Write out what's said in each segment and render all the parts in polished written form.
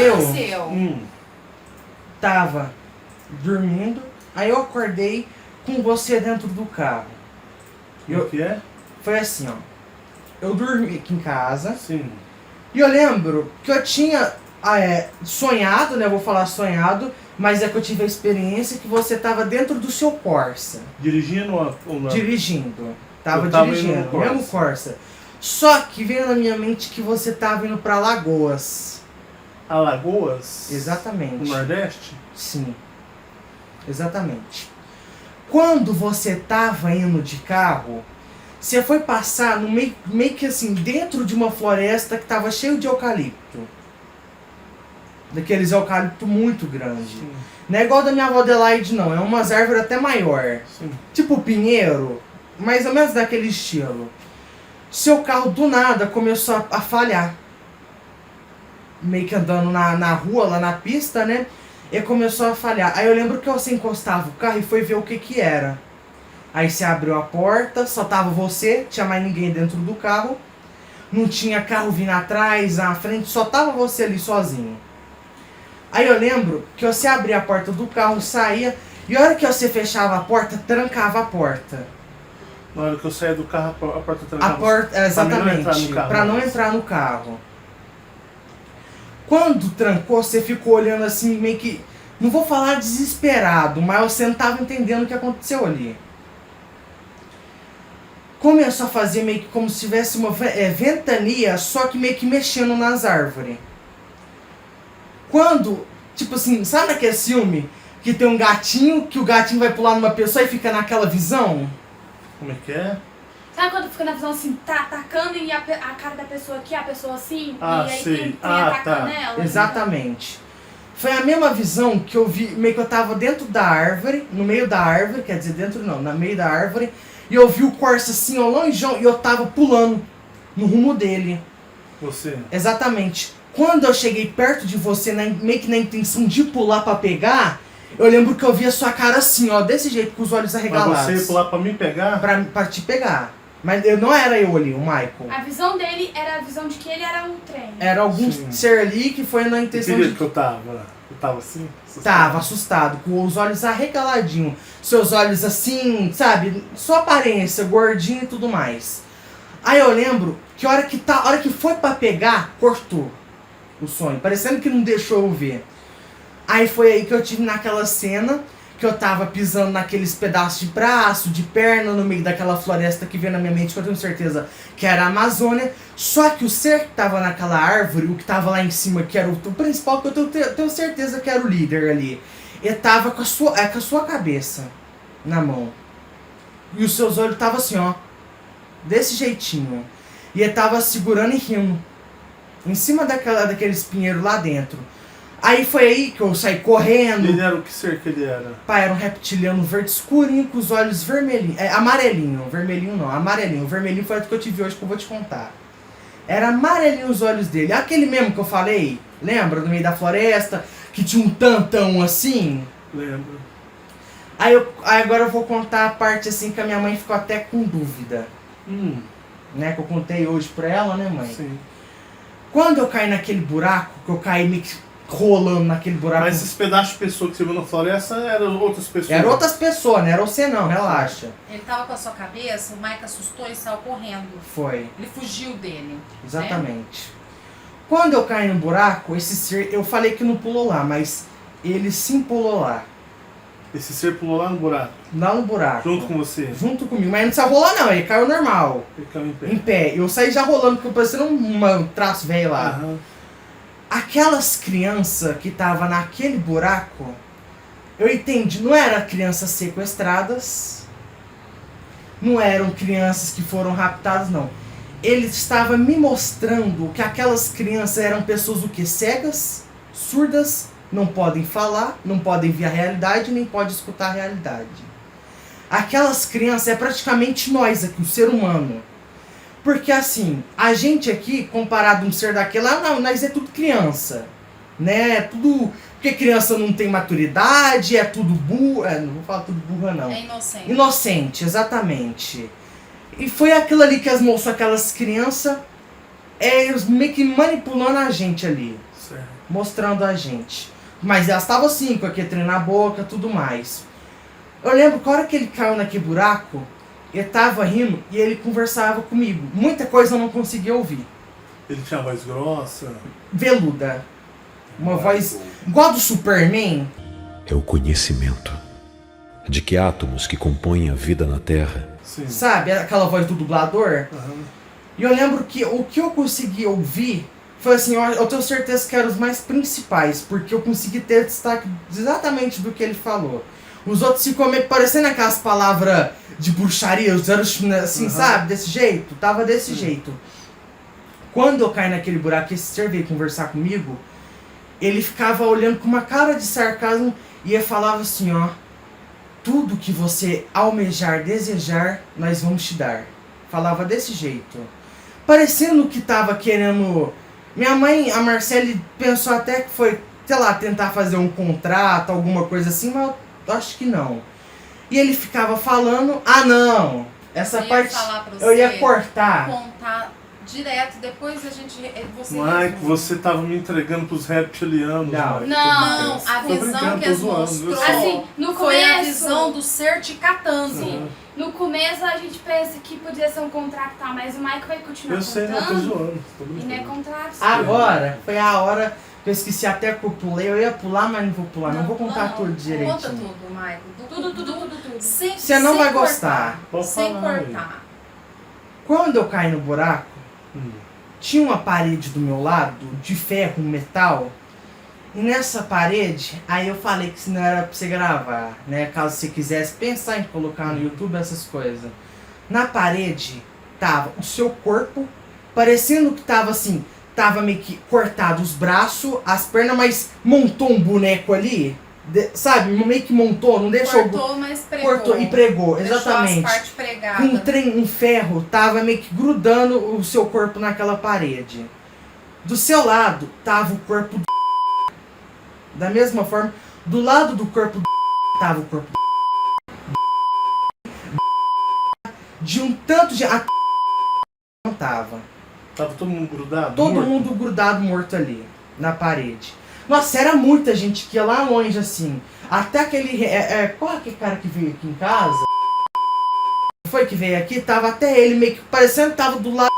aconteceu? Tava dormindo, aí eu acordei com você dentro do carro. O que é? Foi assim, ó. Eu dormi aqui em casa. Sim. E eu lembro que eu tinha sonhado, né? Vou falar sonhado, mas é que eu tive a experiência que você tava dentro do seu Corsa. Dirigindo ou não? Dirigindo. Tava tava dirigindo, indo no Corsa. mesmo Corsa. Só que veio na minha mente que você tava indo pra Alagoas. Alagoas? Exatamente. No Nordeste? Sim. Exatamente. Quando você tava indo de carro, você foi passar no meio que assim, dentro de uma floresta que tava cheio de eucalipto. Daqueles eucalipto muito grande. Sim. Não é igual da minha avó Adelaide, não. É umas árvores até maior. Sim. Tipo pinheiro, mais ou menos daquele estilo. Seu carro do nada começou a falhar. Meio que andando na rua, lá na pista, né? E começou a falhar. Aí eu lembro que você encostava o carro e foi ver o que era. Aí você abriu a porta, só tava você, tinha mais ninguém dentro do carro. Não tinha carro vindo atrás, na frente, só tava você ali sozinho. Aí eu lembro que você abria a porta do carro, saía, e a hora que você fechava a porta, trancava a porta. Na hora que eu saía do carro, a porta trancava. A porta, exatamente, pra não mas... entrar no carro. Quando trancou, você ficou olhando assim, meio que, não vou falar desesperado, mas você não tava entendendo o que aconteceu ali. Começou a fazer meio que como se tivesse uma ventania, só que meio que mexendo nas árvores. Quando, tipo assim, sabe aquele filme que tem um gatinho, que o gatinho vai pular numa pessoa e fica naquela visão? Como é que é? Sabe quando fica na visão assim, tá atacando e a cara da pessoa aqui, a pessoa assim, Ah, e aí sei. tem atacando tá. ela? Exatamente. Foi a mesma visão que eu vi, meio que eu tava dentro da árvore, no meio da árvore, quer dizer, dentro não, no meio da árvore, e eu vi o Corsa assim, ó, longeão, e eu tava pulando no rumo dele. Você? Exatamente. Quando eu cheguei perto de você, meio que na intenção de pular pra pegar, eu lembro que eu vi a sua cara assim, ó, desse jeito, com os olhos arregalados. Mas você ia pular pra me pegar? Pra te pegar. Mas não era eu ali, o Michael. A visão dele era a visão de que ele era um trem. Era algum Sim. ser ali que foi na intenção Que de... que eu tava? Eu tava assim? Assustado. Tava assustado, com os olhos arregaladinhos. Seus olhos assim, sabe? Sua aparência, gordinho e tudo mais. Aí eu lembro que a hora que foi pra pegar, cortou o sonho. Parecendo que não deixou eu ver. Aí foi aí que eu tive naquela cena que eu tava pisando naqueles pedaços de braço, de perna, no meio daquela floresta que veio na minha mente, que eu tenho certeza que era a Amazônia. Só que o ser que tava naquela árvore, o que tava lá em cima, que era o principal, que eu tenho certeza que era o líder ali, ele tava com a sua cabeça na mão. E os seus olhos estavam assim, ó, desse jeitinho. E ele tava segurando e rindo, em cima daqueles pinheiros lá dentro. Aí foi aí que eu saí correndo. Ele era o que ser que ele era? Pá, era um reptiliano verde escurinho com os olhos vermelhinhos. Amarelinho. Vermelhinho não, amarelinho. O vermelhinho foi o que eu te vi hoje que eu vou te contar. Era amarelinho os olhos dele. Aquele mesmo que eu falei, lembra? No meio da floresta, que tinha um tantão assim. Lembro. Aí agora eu vou contar a parte assim que a minha mãe ficou até com dúvida. Né? Que eu contei hoje pra ela, né, mãe? Sim. Quando eu caí naquele buraco, que eu caí meio que rolando naquele buraco. Mas esses pedaços de pessoa que você viu na floresta eram outras pessoas? Eram outras pessoas, não era você não, relaxa. Ele tava com a sua cabeça, o Mike assustou e saiu correndo. Foi. Ele fugiu dele. Exatamente. Quando eu caí no buraco, esse ser, eu falei que não pulou lá, mas ele sim pulou lá. Esse ser pulou lá no buraco? Lá no buraco. Junto com você? Junto comigo, mas não saiu rolar não, ele caiu normal. Ele caiu em pé? Em pé. Eu saí já rolando, porque eu parecia um traço velho lá. Aham. Aquelas crianças que estavam naquele buraco, eu entendi, não eram crianças sequestradas, não eram crianças que foram raptadas, não. Ele estava me mostrando que aquelas crianças eram pessoas o que? Cegas, surdas, não podem falar, não podem ver a realidade, nem podem escutar a realidade. Aquelas crianças é praticamente nós aqui, o ser humano. Porque assim, a gente aqui, comparado a um ser daquele, não, nós é tudo criança, né? Tudo. Porque criança não tem maturidade, é tudo burro. Não vou falar tudo burra, não. É inocente. Inocente, exatamente. E foi aquilo ali que as moças, aquelas crianças, meio que manipulando a gente ali. Certo. mostrando a gente. Mas elas estavam assim, com aquele trem na boca, tudo mais. Eu lembro que a hora que ele caiu naquele buraco, ele tava rindo e ele conversava comigo. Muita coisa eu não conseguia ouvir. Ele tinha voz grossa. Veluda. Uma voz igual a do Superman. É o conhecimento de que átomos que compõem a vida na Terra Sim. Sabe? Aquela voz do dublador. Aham. E eu lembro que o que eu consegui ouvir foi assim, eu tenho certeza que eram os mais principais, porque eu consegui ter destaque exatamente do que ele falou. Os outros ficam meio parecendo aquelas palavras de bruxaria, assim, sabe? Desse jeito. Tava desse jeito. Quando eu caí naquele buraco, esse ser veio conversar comigo, ele ficava olhando com uma cara de sarcasmo e ele falava assim, ó: tudo que você almejar, desejar, nós vamos te dar. Falava desse jeito. Parecendo que tava querendo... Minha mãe, a Marcele, pensou até que foi, sei lá, tentar fazer um contrato, alguma coisa assim, mas eu acho que não. E ele ficava falando, não, essa Eu ia parte falar pra eu ia você cortar. Contar direto, depois a gente... Você Mike, você tava me entregando pros reptilianos. Não. Mike. Não, a Tô visão brincando, que tô eles zoando, mostrou eu sei. Assim, no foi a começo- visão do ser te catando. Sim. No começo a gente pensa que podia ser um contrato, tá? Mas o Mike vai continuar Eu sei, não, tô contando. zoando. Tô E não é brincando. contrato. sim. Agora, foi a hora que eu esqueci até que eu pulei. Eu ia pular, mas não vou pular. Não, vou contar tudo direitinho. Conta tudo, Michael. Tudo. Sem, Você não sem vai cortar. gostar. Pode Sem falar, cortar. Quando eu caí no buraco, Hum. tinha uma parede do meu lado, de ferro, metal. E nessa parede, aí eu falei que se não era pra você gravar, né? Caso você quisesse pensar em colocar no YouTube essas coisas. Na parede tava o seu corpo, parecendo que tava assim, tava meio que cortado os braços, as pernas, mas montou um boneco ali, sabe? Meio que montou, não deixou... Cortou, mas pregou. Cortou e pregou, Deixou exatamente. as partes Com pregadas. um trem, um ferro, tava meio que grudando o seu corpo naquela parede. Do seu lado, tava o corpo do... Da mesma forma, do lado do corpo do... tava o corpo do... De um tanto de... A... não tava. Tava todo mundo grudado? Todo morto? mundo grudado, morto ali, na parede. Nossa, era muita gente que ia lá longe, assim. Até aquele... qual é aquele cara que veio aqui em casa? Foi que veio aqui, tava até ele meio que parecendo que tava do lado...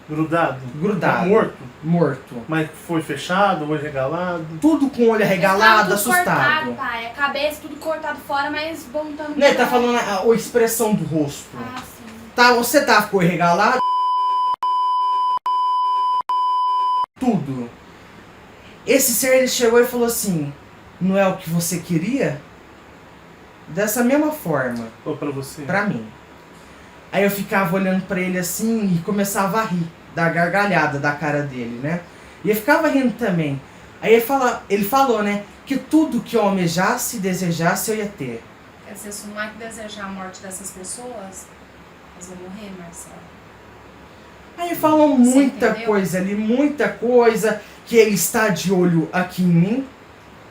Grudado? Grudado. Tá morto? Morto. Mas foi fechado, olho regalado? Tudo com o olho arregalado, Tava tudo cortado, assustado. pai. A cabeça tudo cortado fora, mas voltando. Né, tá falando a expressão do rosto. Ah, sim. Tá, você tava com o olho arregalado. Tudo. Esse ser, ele chegou e falou assim: não é o que você queria? Dessa mesma forma, Ou pra você? pra mim. Aí eu ficava olhando pra ele assim e começava a rir da gargalhada da cara dele, né? E eu ficava rindo também. Aí ele falou, né, que tudo que eu almejasse e desejasse eu ia ter. Quer dizer, se o Mike desejar a morte dessas pessoas, elas vão morrer, Marcelo. Aí falou muita entendeu? coisa ali, muita coisa, que ele está de olho aqui em mim.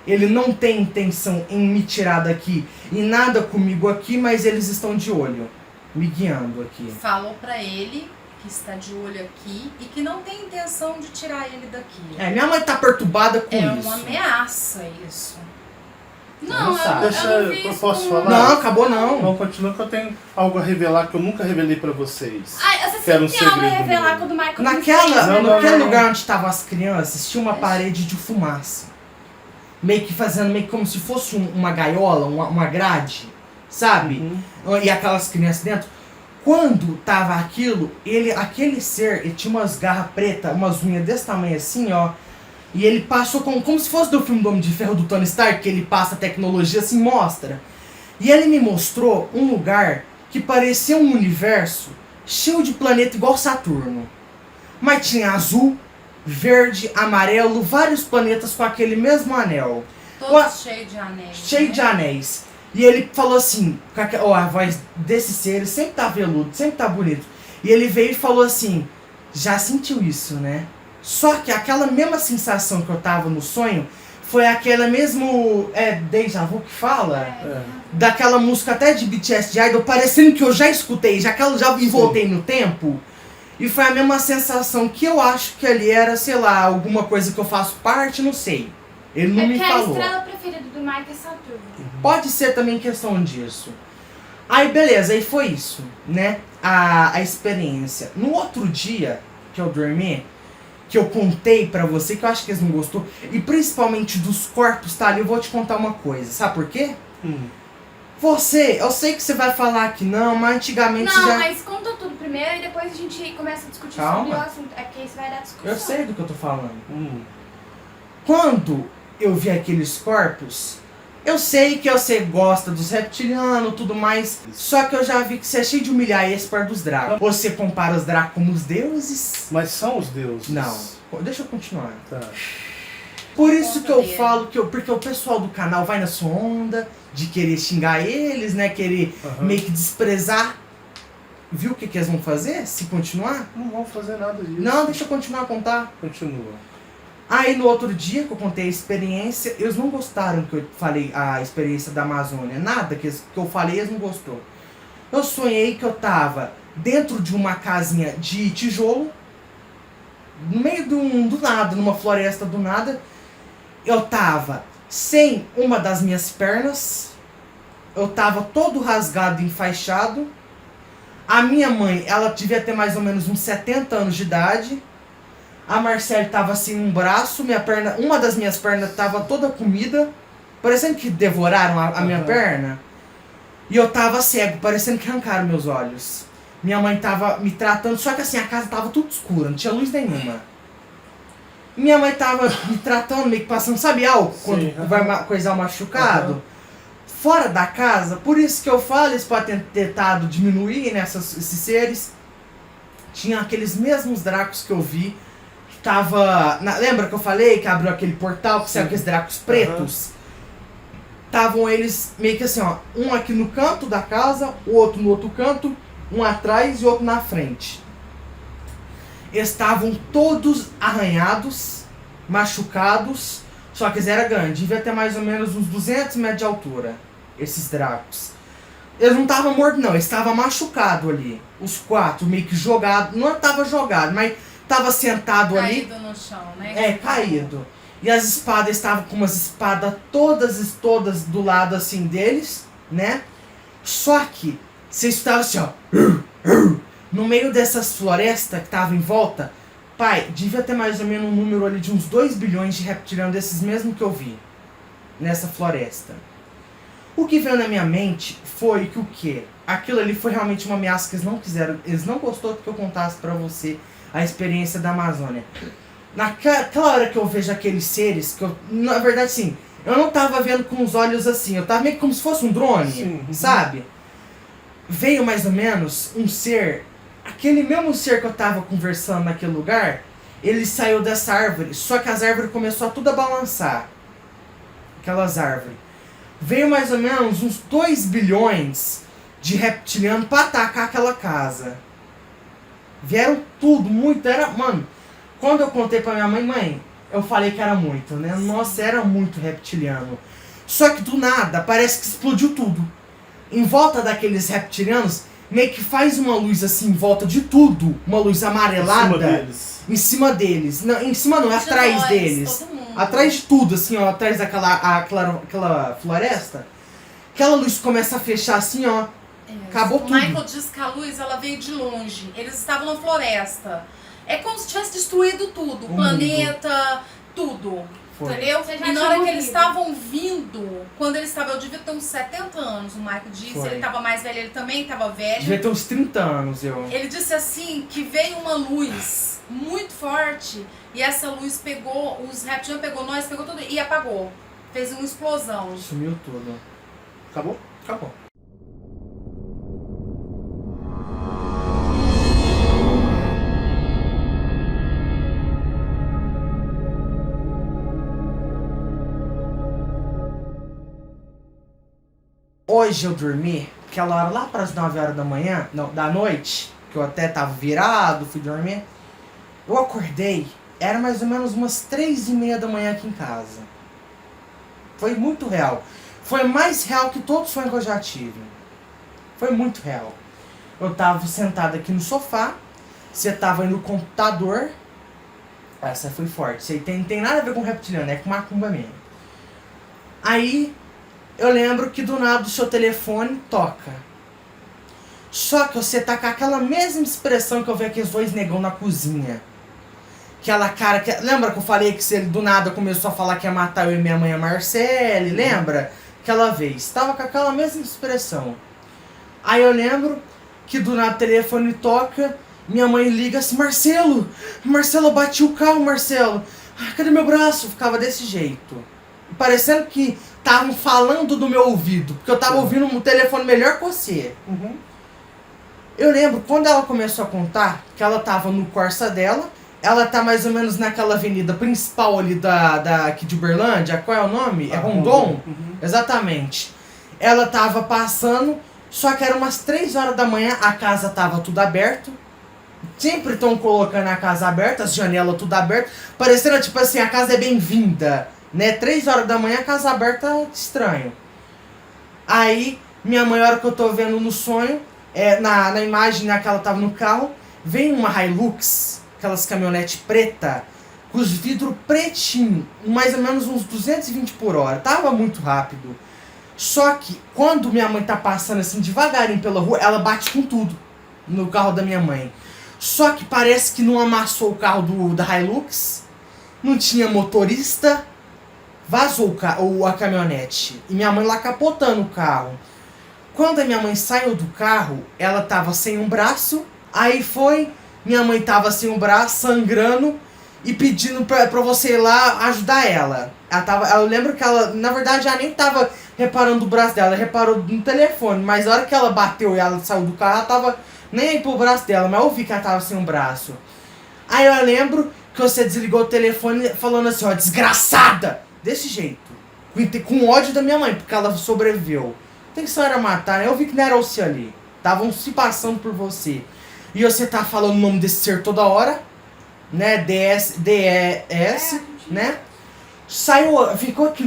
Ele não tem intenção em me tirar daqui e nada comigo aqui, mas eles estão de olho, me guiando aqui. Falou pra ele que está de olho aqui e que não tem intenção de tirar ele daqui. Minha mãe tá perturbada com É isso. uma ameaça isso. Não, Não sabe. Deixa eu não vi eu isso posso como- falar? Não, acabou não. Não, continua que eu tenho algo a revelar que eu nunca revelei pra vocês. Ai, você Que era um sempre tem algo a segredo revelar meu. quando o Michael Não, Naquele não. lugar onde estavam as crianças, tinha uma parede de fumaça. Meio que fazendo, meio que como se fosse uma gaiola, uma grade, sabe? E aquelas crianças dentro. Quando tava aquilo, aquele ser, ele tinha umas garras pretas, umas unhas desse tamanho assim, ó. E ele passou como se fosse do filme do Homem de Ferro do Tony Stark, que ele passa a tecnologia assim, mostra. E ele me mostrou um lugar que parecia um universo cheio de planeta igual Saturno. Mas tinha azul, verde, amarelo, vários planetas com aquele mesmo anel. Todos cheios de anéis. Cheio né? de anéis. E ele falou assim, a voz desse ser, ele sempre tá veludo, sempre tá bonito. E ele veio e falou assim: já sentiu isso, né? Só que aquela mesma sensação que eu tava no sonho foi aquela mesmo déjà vu que fala, daquela música até de BTS de Idol, parecendo que eu já escutei, já que eu já voltei no tempo. E foi a mesma sensação que eu acho que ali era, sei lá, alguma coisa que eu faço parte, não sei. Ele não me porque falou. a estrela preferida do Mike é Saturno. Pode ser também questão disso. Aí beleza, aí foi isso, né? A experiência. No outro dia que eu dormi, que eu contei pra você, que eu acho que eles não gostou, e principalmente dos corpos, tá ali, eu vou te contar uma coisa. Sabe por quê? Você, eu sei que você vai falar que não, mas antigamente Não, já... mas conta tudo primeiro e depois a gente começa a discutir Calma. sobre o assunto. É porque isso vai dar discussão. Eu sei do que eu tô falando. Quando eu vi aqueles corpos, eu sei que você gosta dos reptilianos e tudo mais, só que eu já vi que você é cheio de humilhar esse par dos dracos. Você compara os dracos como os deuses? Mas são os deuses. Não. Deixa eu continuar. Tá. Por isso que eu dele. falo que porque o pessoal do canal vai na sua onda de querer xingar eles, né? Querer meio que desprezar. Viu o que eles vão fazer se continuar? Não vão fazer nada disso. Não, deixa eu continuar a contar. Continua. Aí no outro dia que eu contei a experiência, eles não gostaram que eu falei a experiência da Amazônia. Nada que eu falei, eles não gostou. Eu sonhei que eu tava dentro de uma casinha de tijolo, no meio do nada, numa floresta do nada. Eu tava sem uma das minhas pernas. Eu tava todo rasgado e enfaixado. A minha mãe, ela devia ter mais ou menos uns 70 anos de idade. A Marcele tava sem um braço, minha perna, uma das minhas pernas tava toda comida, parecendo que devoraram a minha perna. E eu tava cego, parecendo que arrancaram meus olhos. Minha mãe tava me tratando, só que assim, a casa tava tudo escura, não tinha luz nenhuma. Minha mãe tava me tratando, meio que passando, sabe álcool, quando vai coisar o machucado? Fora da casa, por isso que eu falo, eles podem ter tentado diminuir, né, esses seres. Tinha aqueles mesmos dracos que eu vi. Tava. Lembra que eu falei que abriu aquele portal que saiu aqueles dracos pretos? Estavam eles meio que assim, ó. Um aqui no canto da casa, o outro no outro canto, um atrás e outro na frente. Eles estavam todos arranhados, machucados, só que eles eram grandes. Devia ter mais ou menos uns 200 metros de altura, esses dracos. Eles não estavam mortos, não, eles estavam machucados ali. Os quatro, meio que jogados. Não estava jogado, mas tava sentado ali. Caído no chão, né? É, caído. E as espadas estavam com umas espadas todas do lado assim deles, né? Só que você estava assim, ó. No meio dessas florestas que estavam em volta. Pai, devia ter mais ou menos um número ali de uns 2 bilhões de reptilianos desses mesmo que eu vi. Nessa floresta. O que veio na minha mente foi que o quê? Aquilo ali foi realmente uma ameaça que eles não quiseram. Eles não gostou que eu contasse pra você a experiência da Amazônia. Naquela hora que eu vejo aqueles seres, que eu, na verdade sim, eu não tava vendo com os olhos assim, eu tava meio que como se fosse um drone, sabe? Veio mais ou menos um ser, aquele mesmo ser que eu tava conversando naquele lugar, ele saiu dessa árvore, só que as árvores começou a tudo a balançar. Aquelas árvores. Veio mais ou menos uns 2 bilhões de reptilianos pra atacar aquela casa. Vieram tudo, muito, era, mano, quando eu contei pra minha mãe, eu falei que era muito, né? Nossa, era muito reptiliano. Só que do nada, parece que explodiu tudo. Em volta daqueles reptilianos, meio que faz uma luz assim, em volta de tudo. Uma luz amarelada. Em cima deles. Em cima deles. Não, em cima não, atrás nós, deles. todo mundo. Atrás de tudo, assim, ó, atrás aquela floresta. Aquela luz começa a fechar assim, ó. Acabou O tudo. Michael diz que a luz ela veio de longe. Eles estavam na floresta. É como se tivesse destruído tudo. O planeta, tudo. Foi. Entendeu? Você já E na tinha hora que morrido. eles estavam vindo, quando eles estavam, eu devia ter uns 70 anos, o Michael disse. Foi. Ele estava mais velho, ele também estava velho. Devia ter uns 30 anos, eu. Ele disse assim que veio uma luz muito forte e essa luz pegou, os reptilianos pegou nós, pegou tudo e apagou. Fez uma explosão. Sumiu tudo. Acabou? Acabou. Hoje eu dormi, aquela hora lá para as 9 horas da manhã, não, da noite, que eu até tava virado, fui dormir. Eu acordei, era mais ou menos umas 3:30 da manhã aqui em casa. Foi muito real. Foi mais real que todo sonho que eu já tive. Foi muito real. Eu tava sentado aqui no sofá, você tava aí no computador. Essa foi forte. Isso aí tem nada a ver com reptiliano, é com macumba mesmo. Aí, eu lembro que do nada o seu telefone toca. Só que você tá com aquela mesma expressão que eu vi aqueles dois negão na cozinha. Aquela cara que... Lembra que eu falei que se ele do nada começou a falar que ia matar eu e minha mãe, a Marcele? Lembra? Aquela vez. Tava com aquela mesma expressão. Aí eu lembro que do nada o telefone toca, minha mãe liga assim, Marcelo, eu bati o carro, Marcelo. Ah, cadê meu braço? Ficava desse jeito. Parecendo que estavam falando do meu ouvido, porque eu tava ouvindo um telefone melhor que você. Eu lembro, quando ela começou a contar, que ela tava no Corsa dela, ela tá mais ou menos naquela avenida principal ali aqui de Uberlândia, qual é o nome? É Rondon? Exatamente. Ela tava passando, só que era umas 3 horas da manhã, a casa tava tudo aberto. Sempre estão colocando a casa aberta, as janelas tudo abertas, parecendo tipo assim, a casa é bem-vinda, né? 3 horas da manhã, a casa aberta, estranho. Aí, minha mãe, a hora que eu tô vendo no sonho, na imagem, né, que ela tava no carro, vem uma Hilux, aquelas caminhonetes preta, com os vidros pretinhos, mais ou menos uns 220 por hora, tava muito rápido. Só que, quando minha mãe tá passando assim, devagarinho pela rua, ela bate com tudo no carro da minha mãe. Só que parece que não amassou o carro da Hilux, não tinha motorista, vazou a caminhonete. E minha mãe lá capotando o carro. Quando a minha mãe saiu do carro, ela tava sem um braço, aí minha mãe tava sem um braço, sangrando, e pedindo pra você ir lá ajudar ela. Eu lembro que ela, na verdade, já nem tava reparando o braço dela, ela reparou no telefone, mas a hora que ela bateu e ela saiu do carro, ela tava nem aí pro braço dela, mas eu vi que ela tava sem um braço. Aí eu lembro que você desligou o telefone falando assim, ó, desgraçada! Desse jeito. Com ódio da minha mãe, porque ela sobreviveu. Tem que só era matar, né? Eu vi que não era você ali. Estavam se passando por você. E você tá falando o nome desse ser toda hora, né? DES, né? Ficou aqui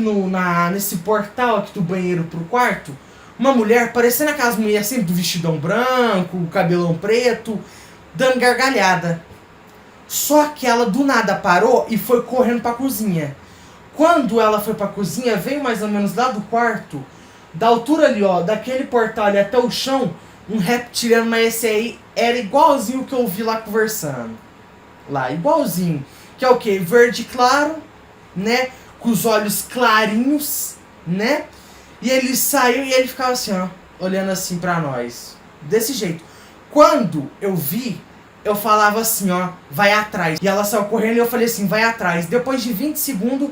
nesse portal aqui do banheiro pro quarto, uma mulher, parecendo aquelas mulheres sempre do vestidão branco, cabelão preto, dando gargalhada. Só que ela do nada parou e foi correndo pra cozinha. Quando ela foi pra cozinha, veio mais ou menos lá do quarto, da altura ali, ó, daquele portal ali até o chão, um reptiliano, mas esse aí era igualzinho o que eu vi lá conversando. Lá, igualzinho. Que é o quê? Verde claro, né? Com os olhos clarinhos, né? E ele saiu e ele ficava assim, ó, olhando assim pra nós. Desse jeito. Quando eu vi, eu falava assim, ó, vai atrás. E ela saiu correndo e eu falei assim, vai atrás. Depois de 20 segundos,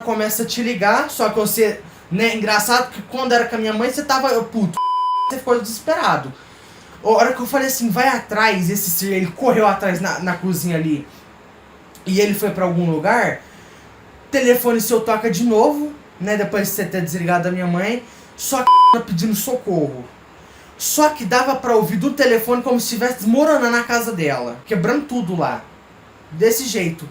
começa a te ligar, só que você, né, engraçado que quando era com a minha mãe, você tava, puto, você ficou desesperado. A hora que eu falei assim, vai atrás, ele correu atrás na cozinha ali, e ele foi pra algum lugar, telefone seu toca de novo, né, depois de você ter desligado da minha mãe, só que pedindo socorro. Só que dava pra ouvir do telefone como se estivesse desmoronando a casa dela, quebrando tudo lá. Desse jeito.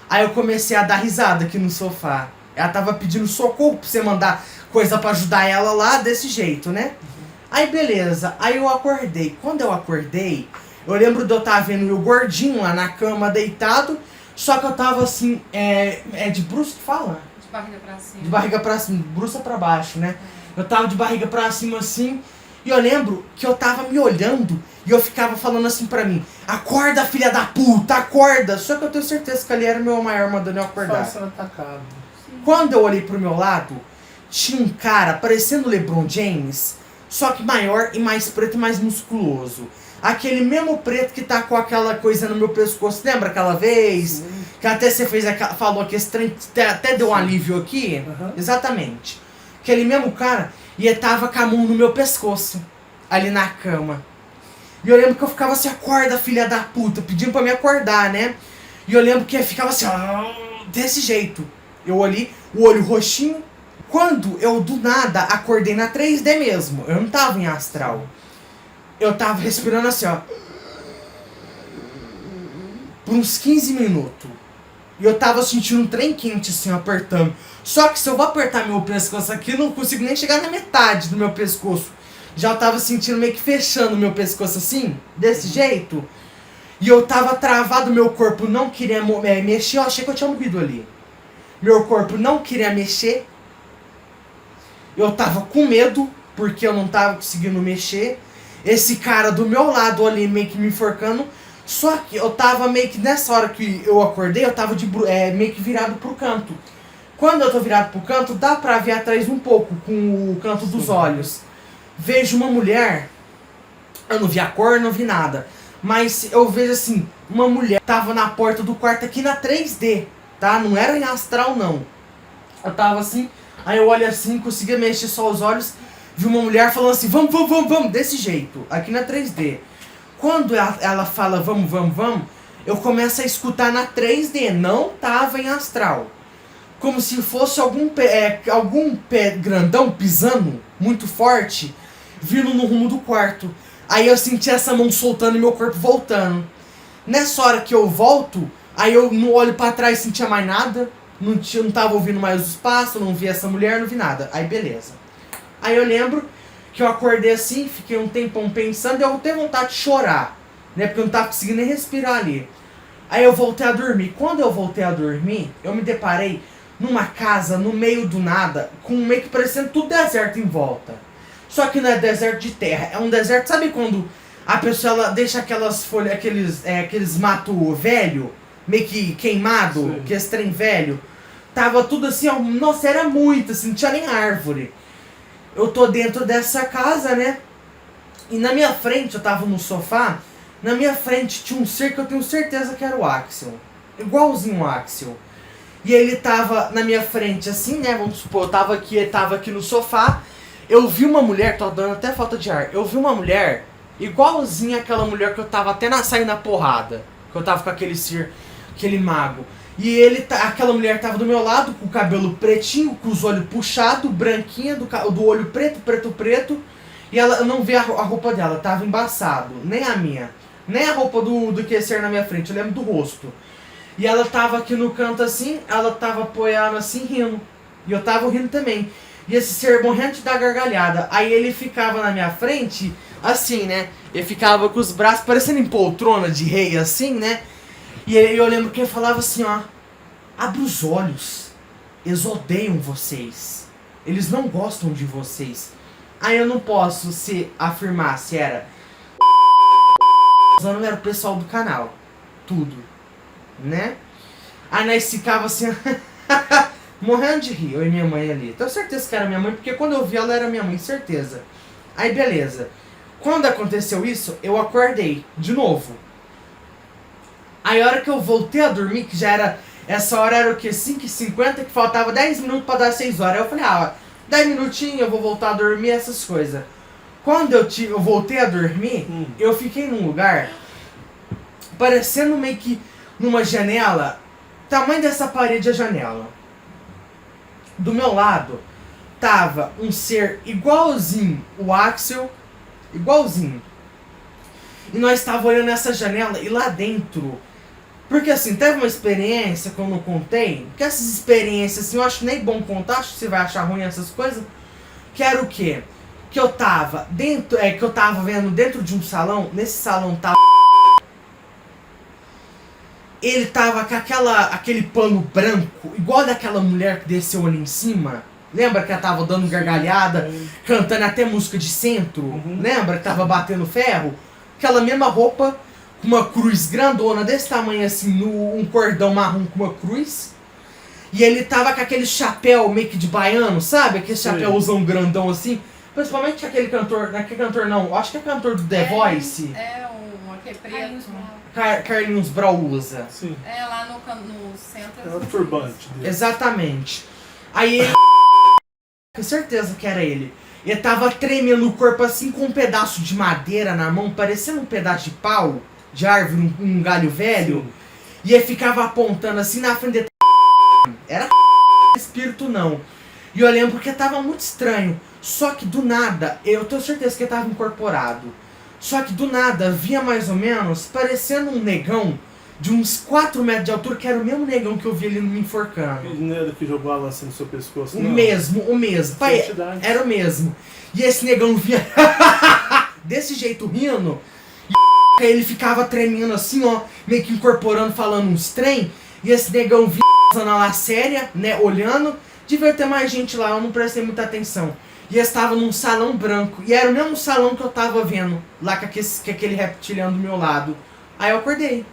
Aí eu comecei a dar risada aqui no sofá. Ela tava pedindo socorro pra você mandar coisa pra ajudar ela lá, desse jeito, né? Aí beleza, aí eu acordei. Quando eu acordei, eu lembro de eu estar vendo o gordinho lá na cama, deitado, só que eu tava assim, de bruço que fala? De barriga pra cima. De barriga pra cima, bruça pra baixo, né? Eu tava de barriga pra cima assim, e eu lembro que eu tava me olhando, e eu ficava falando assim pra mim, acorda filha da puta, acorda! Só que eu tenho certeza que ali era o meu maior mandando eu acordar. Só sendo atacado. Quando eu olhei pro meu lado, tinha um cara parecendo o LeBron James, só que maior e mais preto e mais musculoso. Aquele mesmo preto que tá com aquela coisa no meu pescoço, lembra aquela vez? Sim. Que até você falou que esse trem até deu um alívio aqui? Uhum. Exatamente. Aquele mesmo cara, e ele tava com a mão no meu pescoço, ali na cama. E eu lembro que eu ficava assim, acorda filha da puta, pedindo pra me acordar, né? E eu lembro que ele ficava assim, desse jeito. Eu olhei, o olho roxinho. Quando eu do nada acordei na 3D mesmo, eu não tava em astral. Eu tava respirando assim, ó. Por uns 15 minutos. E eu tava sentindo um trem quente assim, apertando. Só que se eu vou apertar meu pescoço aqui, eu não consigo nem chegar na metade do meu pescoço. Já eu tava sentindo meio que fechando o meu pescoço assim, desse jeito. E eu tava travado, meu corpo não queria mexer, eu achei que eu tinha morrido ali. Meu corpo não queria mexer. Eu tava com medo, porque eu não tava conseguindo mexer. Esse cara do meu lado ali meio que me enforcando. Só que eu tava meio que nessa hora que eu acordei, eu tava meio que virado pro canto. Quando eu tô virado pro canto, dá pra ver atrás um pouco, com o canto dos olhos. Vejo uma mulher, eu não vi a cor, não vi nada. Mas eu vejo assim, uma mulher tava na porta do quarto aqui na 3D, tá? Não era em astral, não. Eu tava assim, aí eu olho assim, conseguia mexer só os olhos, vi uma mulher falando assim, vamos, desse jeito, aqui na 3D. Quando ela fala vamos, eu começo a escutar na 3D, não tava em astral. Como se fosse algum pé grandão pisando, muito forte, vindo no rumo do quarto. Aí eu senti essa mão soltando e meu corpo voltando. Nessa hora que eu volto, aí eu não olho pra trás e sentia mais nada. Não tava ouvindo mais os passos, não vi essa mulher, não vi nada. Aí beleza. Aí eu lembro que eu acordei assim, fiquei um tempão pensando e eu tenho vontade de chorar. Né? Porque eu não tava conseguindo nem respirar ali. Aí eu voltei a dormir. Quando eu voltei a dormir, eu me deparei numa casa no meio do nada, com meio que parecendo tudo deserto em volta. Só que não é deserto de terra, é um deserto, sabe quando a pessoa ela deixa aquelas folhas, aqueles mato velho, meio que queimado, Sim. que esse trem velho, tava tudo assim, ó, nossa, era muito assim, não tinha nem árvore. Eu tô dentro dessa casa, né, e na minha frente, eu tava no sofá, na minha frente tinha um ser que eu tenho certeza que era o Axel, igualzinho o Axel. E ele tava na minha frente assim, né, vamos supor, ele tava aqui no sofá. Eu vi uma mulher, tô dando até falta de ar. Eu vi uma mulher igualzinha àquela mulher que eu tava até saindo na porrada. Que eu tava com aquele mago. E aquela mulher tava do meu lado, com o cabelo pretinho, com os olhos puxados, branquinha, do olho preto. E eu não vi a roupa dela, tava embaçado. Nem a minha. Nem a roupa do que ser na minha frente, eu lembro do rosto. E ela tava aqui no canto assim, ela tava apoiada assim, rindo. E eu tava rindo também. E esse ser morrendo de dar gargalhada. Aí ele ficava na minha frente, assim, né? Ele ficava com os braços parecendo em poltrona de rei, assim, né? E eu lembro que ele falava assim, ó. Abre os olhos. Eles odeiam vocês. Eles não gostam de vocês. Aí eu não posso afirmar se era... Não era o pessoal do canal. Tudo. Né? Aí nós ficava assim... morrendo de rir, eu e minha mãe ali. Tenho certeza que era minha mãe, porque quando eu vi ela era minha mãe, certeza. Aí beleza. Quando aconteceu isso, eu acordei de novo. Aí a hora que eu voltei a dormir, que já era... Essa hora era o quê? 5h50, que faltava 10 minutos pra dar 6 horas. Aí eu falei, 10 minutinhos, eu vou voltar a dormir, essas coisas. Quando eu voltei a dormir, eu fiquei num lugar parecendo meio que numa janela, tamanho dessa parede a janela. Do meu lado, tava um ser igualzinho o Axel, igualzinho. E nós estávamos olhando essa janela e lá dentro... Porque assim, teve uma experiência que eu não contei, que essas experiências assim, eu acho nem bom contar, acho que você vai achar ruim essas coisas. Que era o quê? Que eu tava dentro, que eu tava vendo dentro de um salão, nesse salão tava... Ele tava com aquele pano branco, igual daquela mulher que desceu ali em cima. Lembra que ela tava dando gargalhada, cantando até música de centro? Lembra que tava batendo ferro? Aquela mesma roupa, com uma cruz grandona desse tamanho assim, um cordão marrom com uma cruz. E ele tava com aquele chapéu meio que de baiano, sabe? Aquele chapéuzão grandão assim. Principalmente aquele cantor, não, acho que é cantor do The Voice. Aquele preto. Carlinhos Brau usa. Sim. É, lá no centro. É o turbante dele. Exatamente. Aí ele... Com certeza que era ele. Ele tava tremendo o corpo assim com um pedaço de madeira na mão, parecendo um pedaço de pau, de árvore, um galho velho. Sim. E ele ficava apontando assim na frente dele. Era espírito não. E eu lembro que tava muito estranho. Só que do nada, eu tenho certeza que ele tava incorporado. Só que do nada, via mais ou menos, parecendo um negão de uns 4 metros de altura, que era o mesmo negão que eu vi ele me enforcando. Ele não era que jogou a lança no seu pescoço, O não? mesmo. Pai, era o mesmo. E esse negão vinha desse jeito rindo, e Aí ele ficava tremendo assim, ó, meio que incorporando, falando uns trem. E esse negão vinha lá séria, né, olhando. Devia ter mais gente lá, eu não prestei muita atenção. E eu estava num salão branco. E era o mesmo salão que eu tava vendo, lá com aquele reptiliano do meu lado. Aí eu acordei.